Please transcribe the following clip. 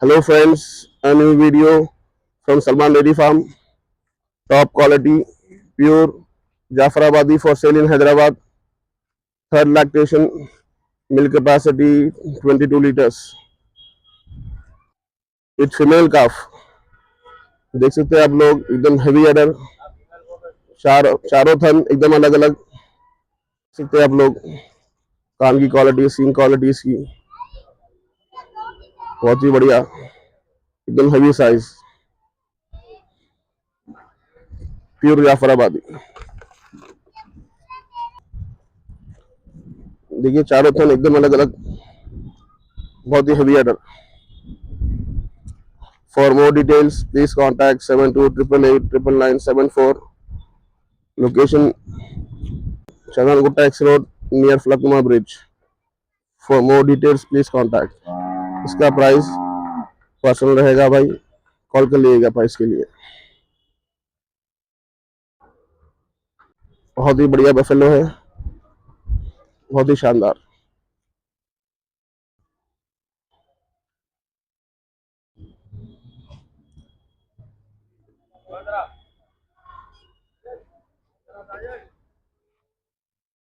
Hello friends, a new video from Salman Dairy Farm. Top quality, pure Jafarabadi for sale in Hyderabad. Third lactation, milk capacity 22 liters. It's female calf. देख सकते हैं आप लोग एकदम heavy अडर चारों थन एकदम अलग अलग सकते हैं आप लोग कान की क्वालिटी सींग क्वालिटी इसकी बहुत ही बढ़िया एकदम हेवी साइज प्योर जाफराबादी देखिए चारों थन एकदम अलग अलग बहुत ही हेवी अडर For more details, please contact 7288899974. Location Changalgutta X Road near Flakuma Bridge. For more details, please contact. इसका प्राइस पर्सनल रहेगा भाई, कॉल कर लीजिएगा प्राइस के लिए। बहुत ही बढ़िया बफेलो है, बहुत ही शानदार।